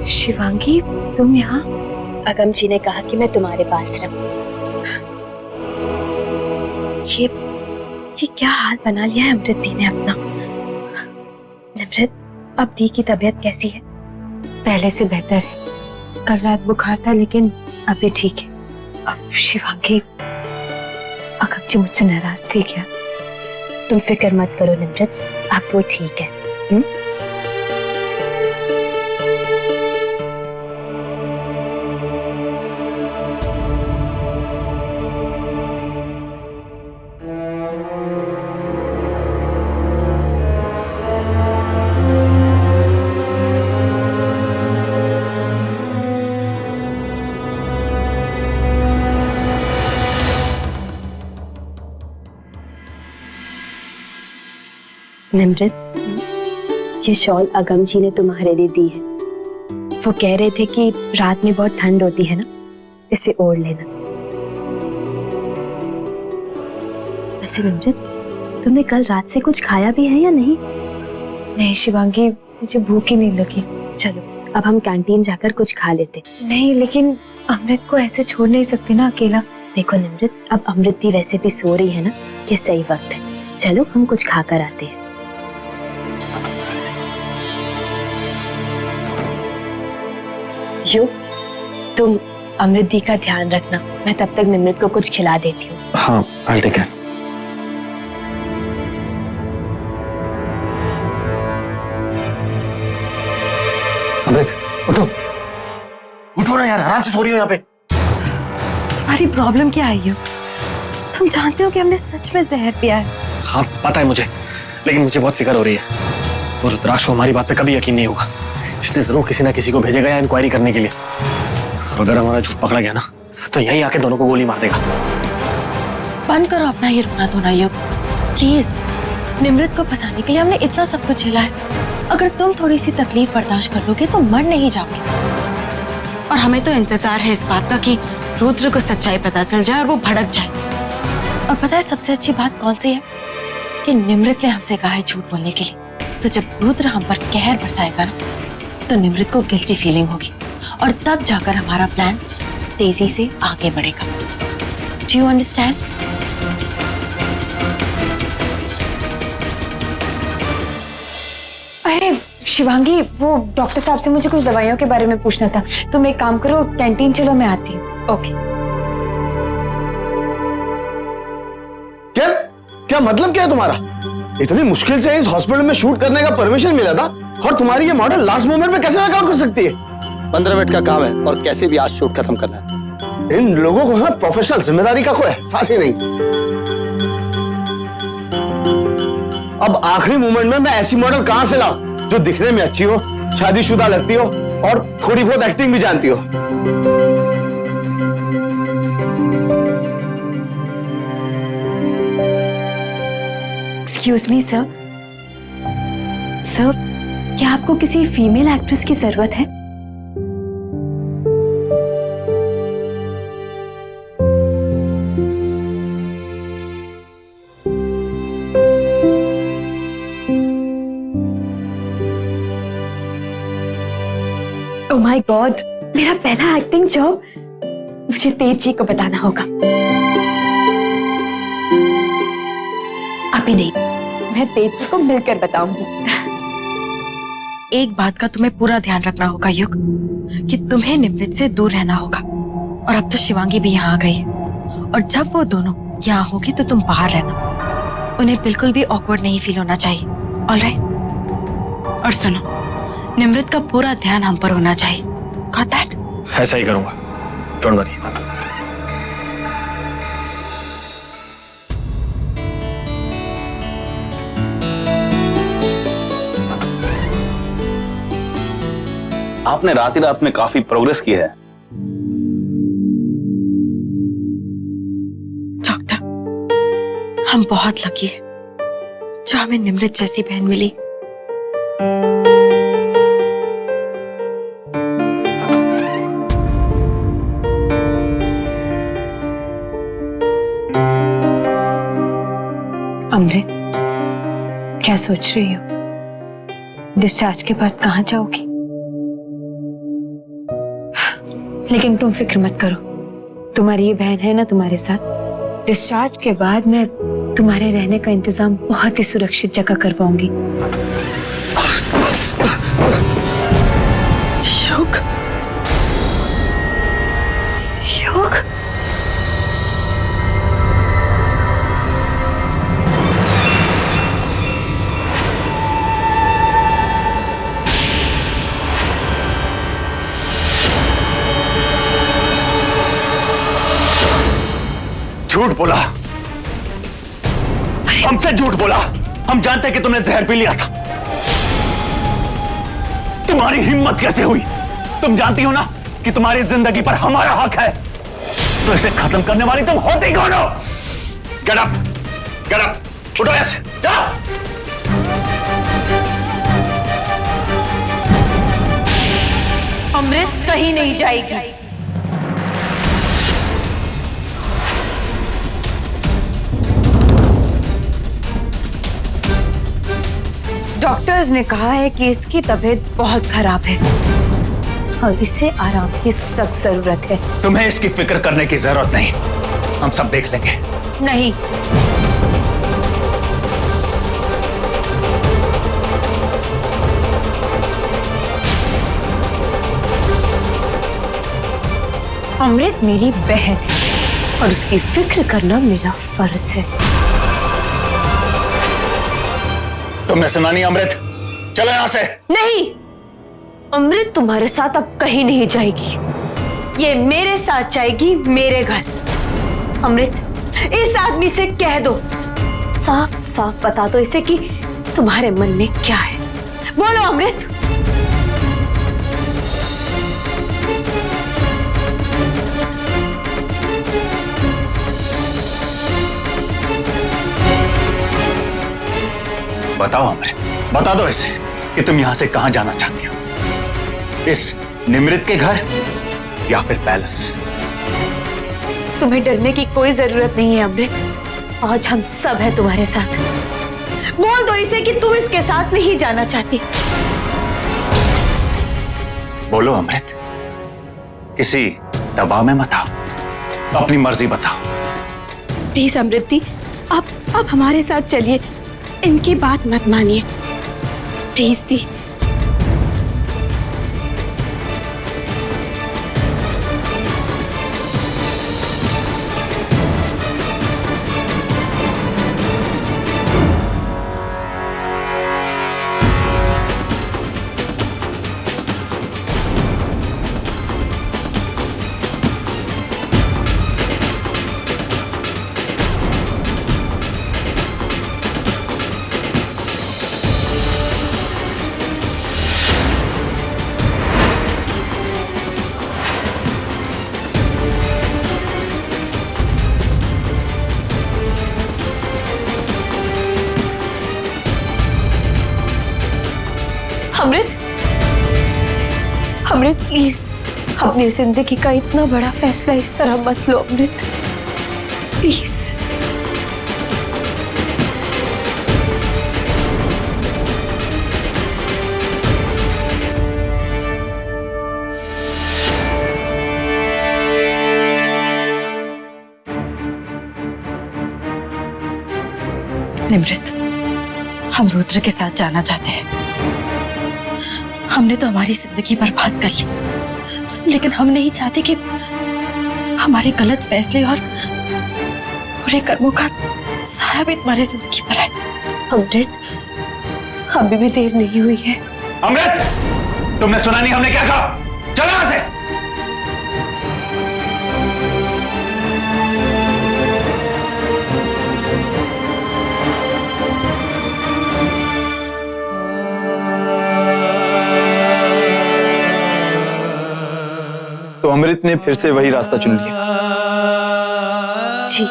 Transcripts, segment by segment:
शिवांगी, तुम यहाँ? अगम जी ने कहा कि मैं तुम्हारे पास रहूं। ये क्या हाल बना लिया है अमृत दी ने अपना। अमृत, अब दी की तबीयत कैसी है? पहले से बेहतर है। कल रात बुखार था लेकिन अभी ठीक है। अब शिवांगी, अगम जी मुझसे नाराज थी क्या? तुम फिक्र मत करो निमृत, अब वो ठीक है। निमृत, ये शॉल अगम जी ने तुम्हारे लिए दी है। वो कह रहे थे कि रात में बहुत ठंड होती है ना, इसे ओढ़ लेना। वैसे निमृत, तुमने कल रात से कुछ खाया भी है या नहीं? नहीं शिवांगी, मुझे भूख ही नहीं लगी। चलो अब हम कैंटीन जाकर कुछ खा लेते। नहीं, लेकिन अमृत को ऐसे छोड़ नहीं सकती ना अकेला। देखो निमृत, अब अमृत दी वैसे भी सो रही है ना, ये सही वक्त है। चलो हम कुछ खाकर आते हैं। तुम अमृत दी का ध्यान रखना, मैं तब तक निमृत को कुछ खिला देती हूँ। हाँ, I'll take care. अमृत, उठो उठो ना यार, आराम से सो रही हो यहाँ पे। तुम्हारी प्रॉब्लम क्या है? तुम जानते हो कि हमने सच में जहर पिया है। हाँ पता है मुझे, लेकिन मुझे बहुत फिक्र हो रही है। वो रुद्राक्ष को हमारी बात पे कभी यकीन नहीं होगा, इसलिए जरूर किसी ना किसी को भेजेगा या इंक्वायरी करने के लिए। और अगर हमारा झूठ पकड़ा गया ना, तो यहीं आके दोनों को गोली मार देगा। बंद करो अपना ये रोना धोना युग, प्लीज। निमृत को फंसाने के लिए हमने इतना सब कुछ झेला है। अगर तुम थोड़ी सी तकलीफ बर्दाश्त कर लोगे तो मर नहीं जाओगे। और हमें तो इंतजार है इस बात का कि रुद्र को सच्चाई पता चल जाए और वो भड़क जाए। और पता है सबसे अच्छी बात कौन सी है? कि निमृत ने हमसे कहा है झूठ बोलने के लिए। तो जब रुद्र हम पर कहर बरसाएगा ना, तो निमृत को गिल्टी फीलिंग होगी और तब जाकर हमारा प्लान तेजी से आगे बढ़ेगा। Do you understand? अरे शिवांगी, वो डॉक्टर साहब से मुझे कुछ दवाइयों के बारे में पूछना था। तुम एक काम करो, कैंटीन चलो, मैं आती हूँ। ओके। क्या मतलब क्या है तुम्हारा? इतनी मुश्किल से इस हॉस्पिटल में शूट करने का परमिशन मिला था और तुम्हारी ये मॉडल लास्ट मोमेंट में कैसे वर्कआउट कर सकती है? 15 मिनट का काम है और कैसे भी आज शूट खत्म करना है। इन लोगों को ना प्रोफेशनल जिम्मेदारी का कोई एहसास ही नहीं। अब आखिरी मोमेंट में मैं ऐसी मॉडल कहां से लाऊं जो दिखने में अच्छी हो, शादीशुदा लगती हो और थोड़ी बहुत एक्टिंग भी जानती हो। एक्सक्यूज मी सर, क्या आपको किसी फीमेल एक्ट्रेस की जरूरत है? ओह माय गॉड, मेरा पहला एक्टिंग जॉब। मुझे तेज जी को बताना होगा। अभी नहीं, मैं तेज जी को मिलकर बताऊंगी। एक बात का तुम्हें पूरा ध्यान रखना होगा युग, कि तुम्हें निमृत से दूर रहना होगा। और अब तो शिवांगी भी यहाँ आ गई है, और जब वो दोनों यहाँ होगी तो तुम बाहर रहना। उन्हें बिल्कुल भी ऑकवर्ड नहीं फील होना चाहिए। ऑलराइट? और सुनो, निमृत का पूरा ध्यान हम पर होना चाहिए। Got that? ऐसा ही करूंगा, डोंट वरी। आपने रात ही रात में काफी प्रोग्रेस की है। डॉक्टर, हम बहुत लकी हैं जो हमें निमृत जैसी बहन मिली। क्या सोच रही हो? डिस्चार्ज के बाद कहाँ जाओगी? लेकिन तुम फिक्र मत करो, तुम्हारी ये बहन है ना तुम्हारे साथ। डिस्चार्ज के बाद मैं तुम्हारे रहने का इंतजाम बहुत ही सुरक्षित जगह करवाऊंगी। योग, योग, झूठ बोला, हमसे झूठ बोला। हम जानते कि तुमने जहर पी लिया था। तुम्हारी हिम्मत कैसे हुई? तुम जानती हो ना कि तुम्हारी जिंदगी पर हमारा हक है। तो इसे खत्म करने वाली तुम होती कौन हो? गेट अप, गेट अप, उठो ऐसे, जाओ। अमृत कहीं नहीं जाएगी। डॉक्टर्स ने कहा है कि इसकी तबीयत बहुत खराब है और इसे आराम की सख्त जरूरत है। तुम्हें इसकी फिक्र करने की जरूरत नहीं, हम सब देख लेंगे। नहीं, अमृत मेरी बहन है और उसकी फिक्र करना मेरा फर्ज है। तुमने सुना नहीं अमृत? चलो यहां से। नहीं, अमृत तुम्हारे साथ अब कहीं नहीं जाएगी। ये मेरे साथ जाएगी, मेरे घर। अमृत, इस आदमी से कह दो, साफ साफ बता दो इसे कि तुम्हारे मन में क्या है। बोलो अमृत। बताओ अमृत, बता दो इसे कि तुम यहां से कहां जाना चाहती हो। इस निमृत के घर या फिर पैलेस? तुम्हें डरने की कोई जरूरत नहीं है अमृत। आज हम सब हैं तुम्हारे साथ। बोल दो इसे कि तुम इसके साथ नहीं जाना चाहती। बोलो अमृत, किसी दबाव में मत आओ, अपनी मर्जी बताओ। प्लीज अमृत दी, आप हमारे साथ चलिए, इनकी बात मत मानिए please the. Amrit, Amrit please अपनी जिंदगी का इतना बड़ा फैसला इस तरह मत लो अमृत, प्लीज। निमृत, हम रुद्र के साथ जाना चाहते हैं। हमने तो हमारी जिंदगी बर्बाद कर ली, लेकिन हम नहीं चाहते कि हमारे गलत फैसले और बुरे कर्मों का साया भी तुम्हारी जिंदगी पर आए। अमृत, अभी भी देर नहीं हुई है। अमृत, तुमने सुना नहीं हमने क्या कहा? चलो यहां से। तो अमृत ने फिर से वही रास्ता चुन लिया। जी,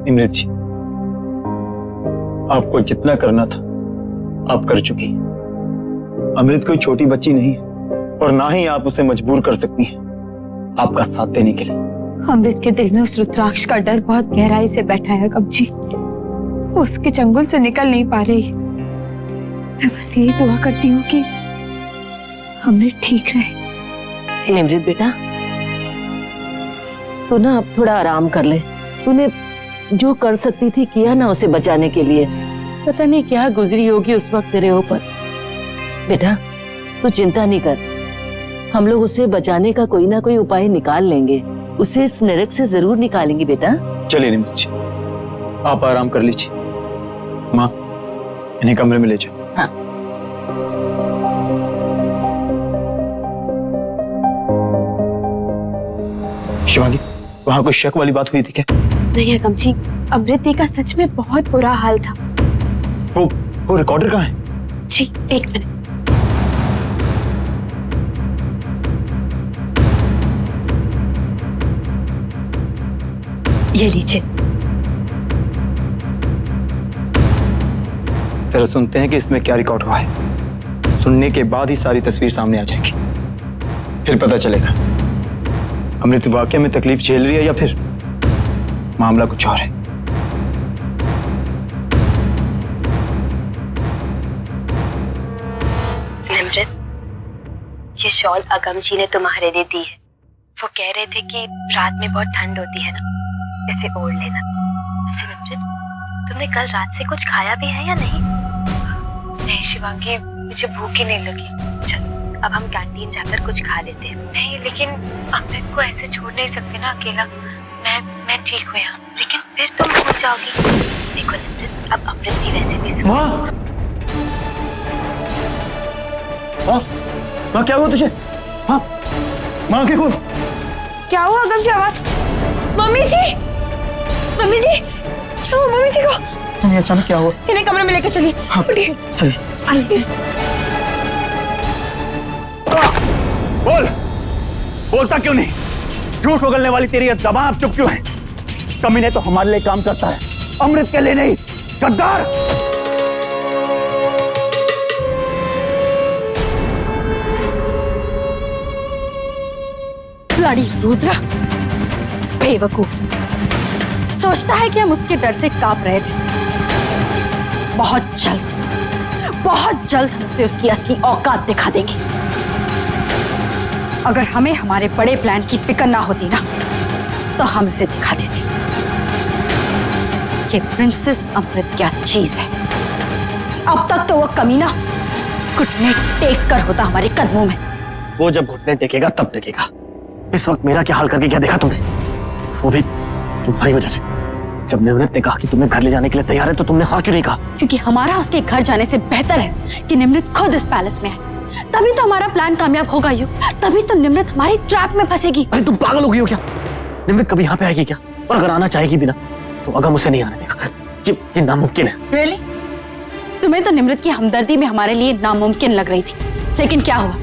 निमृत जी, आपको जितना करना था आप कर चुकी। अमृत कोई छोटी बच्ची नहीं है, और ना ही आप उसे मजबूर कर सकती हैं आपका साथ देने के लिए। अमृत के दिल में उस रुद्राक्ष का डर बहुत गहराई से बैठा है अगम जी। वो उसके चंगुल से निकल नहीं पा रही। मैं बस यही दुआ करती हूँ कि अमृत ठीक रहे। निमृत बेटा, तू ना अब थोड़ा आराम कर ले। तूने जो कर सकती थी किया ना उसे बचाने के लिए। पता नहीं क्या गुजरी होगी उस वक्त तेरे ऊपर। बेटा तू चिंता नहीं कर, हम लोग उसे बचाने का कोई ना कोई उपाय निकाल लेंगे। उसे इस नरक से जरूर निकालेंगे बेटा। चलिए निमृत जी, आप आराम कर लीजिए। माँ, इन्हें कमरे में ले जाओ। हाँ। शिवांगी, वहां कोई शक वाली बात हुई थी क्या? नहीं अगम जी, अमृत दी का सच में बहुत बुरा हाल था। वो रिकॉर्डर कहाँ है? जी एक मिनट। ये लीजिए। जरा सुनते हैं कि इसमें क्या रिकॉर्ड हुआ है। सुनने के बाद ही सारी तस्वीर सामने आ जाएगी, फिर पता चलेगा अमृत वाकई में तकलीफ झेल रही है या फिर मामला कुछ और है। निमृत, ये शॉल अगम जी ने तुम्हारे लिए दी है। वो कह रहे थे कि रात में बहुत ठंड होती है ना, इसे ओढ़ लेना। वैसे निमृत, तुमने कल रात से कुछ खाया भी है या नहीं? नहीं शिवांगी, मुझे भूख ही नहीं लगी। चलो अब हम कैंटीन जाकर कुछ खा लेते हैं। नहीं, लेकिन अमृत को ऐसे छोड़ नहीं सकते ना अकेला। मैं ठीक हूँ यहाँ। लेकिन फिर तुम भूल जाओगी। देखो निमृत, अब अमृत दी वैसे भी सो। माँ क्या हुआ तुझे? हाँ माँ के को क्या हुआ अगम जी? आवाज। मम्मी जी, मम्मी जी, क्या हुआ मम्मी जी को? नहीं, अचानक क्या हुआ? इन्हें कमरे में लेकर चलिए। हाँ, चलिए। आइए। बोलता क्यों नहीं? झूठ उगलने वाली तेरी जबान अब चुप क्यों है? कमीने तो हमारे लिए काम करता है, अमृत के लिए नहीं। गद्दार! ब्लडी रुद्र, बेवकूफ, सोचता है कि हम उसके डर से कांप रहे थे। बहुत जल्द हम उसे उसकी असली औकात दिखा देंगे। अगर हमें हमारे बड़े प्लान की फिक्र ना होती ना, तो हम इसे दिखा देते कि प्रिंसेस अमृत क्या चीज है। अब तक तो वो कमीना घुटने टेक कर होता हमारे कदमों में। वो जब घुटने टेकेगा तब टेकेगा। इस वक्त मेरा क्या हाल करके क्या देखा तुमने? वो भी तुम्हारी वजह से। जब निमृत ने कहा कि तुम्हें घर ले जाने के लिए तैयार है तो तुमने हाँ क्यों नहीं कहा? क्योंकि हमारा उसके घर जाने से बेहतर है कि निमृत खुद इस पैलेस में है। तभी तो हमारा प्लान कामयाब होगा युग। तभी तो निमृत हमारी ट्रैप में फंसेगी। अरे तुम पागल हो गई हो क्या? निमृत कभी यहाँ पे आएगी क्या? और अगर आना चाहेगी भी ना तो अगम उसे नहीं आने देगा। ये नामुमकिन है। Really? तुम्हें तो निमृत की हमदर्दी में हमारे लिए नामुमकिन लग रही थी, लेकिन क्या हुआ?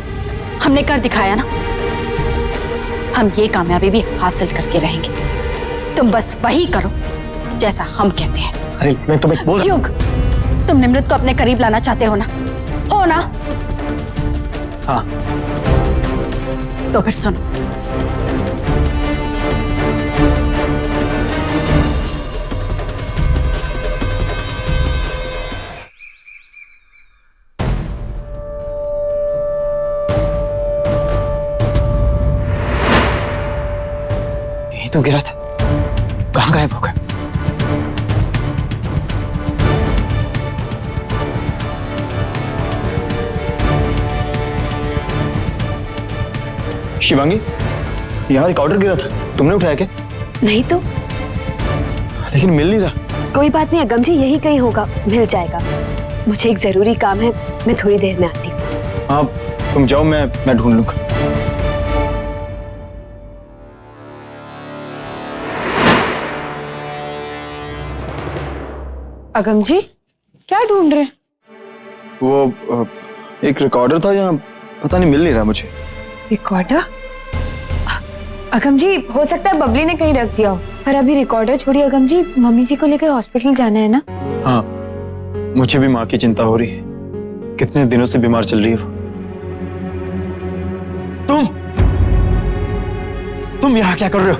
हमने कर दिखाया ना। हम ये कामयाबी भी हासिल करके रहेंगे। तुम बस वही करो जैसा हम कहते हैं। अरे मैं तुम्हें बोल युग, तुम निमृत को अपने करीब लाना चाहते हो ना? हो ना? हाँ। तो फिर सुनो। यही तो गिरा था, कहाँ गायब हो गया? शिवांगी, यहाँ रिकॉर्डर गिरा था, तुमने उठाया क्या? नहीं तो। लेकिन मिल नहीं रहा। कोई बात नहीं अगम जी, यही कहीं होगा, मिल जाएगा। मुझे एक जरूरी काम है, मैं थोड़ी देर में आती हूँ। हाँ तुम जाओ, मैं ढूंढ लूंगा। अगम जी क्या ढूंढ रहे हैं? वो एक रिकॉर्डर था, यहाँ पता नहीं मिल नहीं रहा मुझे। रिकॉर्डर? अगम जी हो सकता है बबली ने कहीं रख दिया हो। पर अभी रिकॉर्डर छोड़िए अगम जी, मम्मी जी को लेकर हॉस्पिटल जाना है ना। हाँ मुझे भी माँ की चिंता हो रही है, कितने दिनों से बीमार चल रही है वो। तुम यहाँ क्या कर रहे हो?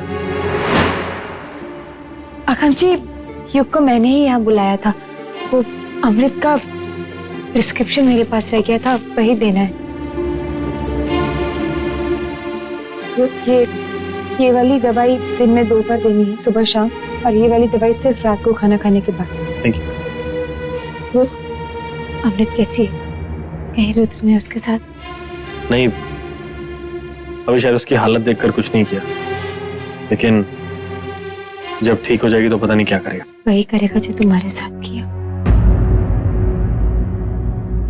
अगम जी, युग को मैंने ही यहाँ बुलाया था। वो अमृत का प्रिस्क्रिप्शन मेरे पास रह गया था, वही देना है। ये वाली दवाई दिन में 2 बार देनी है, सुबह शाम, और ये वाली दवाई सिर्फ रात को खाना खाने के बाद। Thank you. अमृत कैसी है? कहीं रुद्र ने उसके साथ? नहीं, अभी शायद उसकी हालत देखकर कुछ नहीं किया, लेकिन जब ठीक हो जाएगी तो पता नहीं क्या करेगा। वही करेगा जो तुम्हारे साथ किया।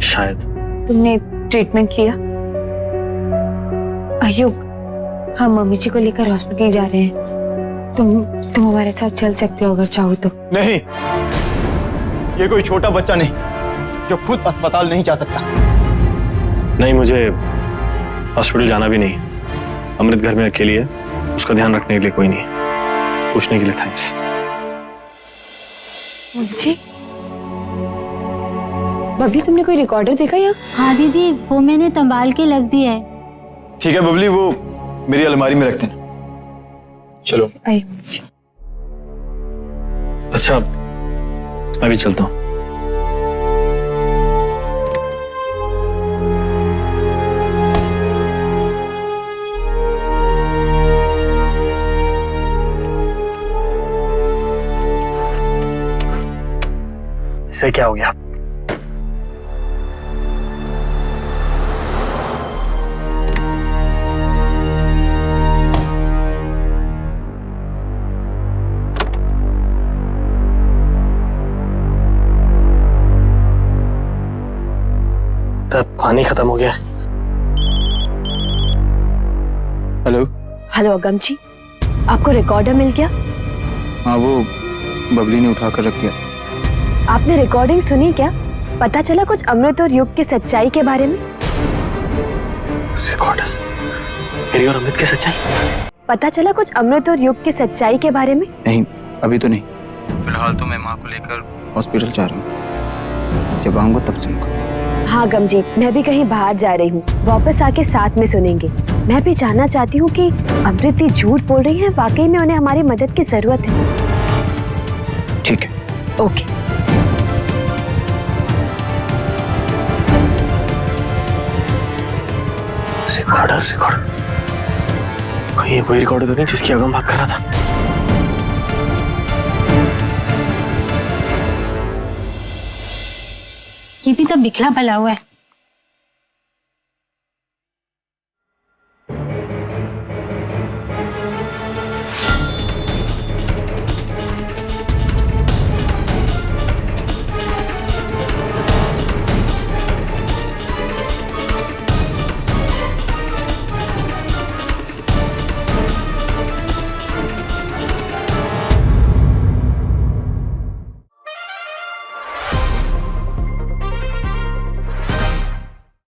शायद। तुमने ट्रीटमेंट लिया? अयुग, हम मम्मी जी को लेकर हॉस्पिटल जा रहे हैं। तुम हमारे साथ चल सकते हो अगर चाहो तो। नहीं, ये कोई छोटा बच्चा नहीं जो खुद अस्पताल नहीं जा सकता। नहीं, मुझे हॉस्पिटल जाना भी नहीं। अमृत घर में अकेली है, उसका ध्यान रखने के लिए कोई नहीं है। पूछने के लिए थैंक्स। जी, बबली, तुमने कोई रिकॉर्डर देखा यहाँ? हाँ दीदी, वो मैंने संभाल के रख दिया है। ठीक है बबली, वो मेरी अलमारी में रखते हैं। चलो। अच्छा, मैं भी चलता हूँ। इसे क्या हो गया? तब पानी खत्म हो गया। हेलो। हेलो अगम जी, आपको रिकॉर्डर मिल गया? हाँ, वो बबली ने उठा कर रख दिया था। आपने रिकॉर्डिंग सुनी क्या? पता चला कुछ अमृत और युग की सच्चाई के बारे में? रिकॉर्डर? मेरी और अमृत की सच्चाई? पता चला कुछ अमृत और युग की सच्चाई के बारे में? नहीं, अभी तो नहीं। फिलहाल तो मैं माँ को लेकर हॉस्पिटल जा रहा हूँ। जब आऊंगा तब सुनूंगा। हाँ गम जी, मैं भी कहीं बाहर जा रही हूँ, वापस आके साथ में सुनेंगे। मैं भी जानना चाहती हूँ कि अमृत ही झूठ बोल रही है, वाकई में उन्हें हमारी मदद की जरूरत है। ठीक है। ओके। रिकॉर्डर कहीं कोई रिकॉर्डर तो नहीं जिसकी अगम बात कर रहा था? ये भी तो बिखला भला हुआ है।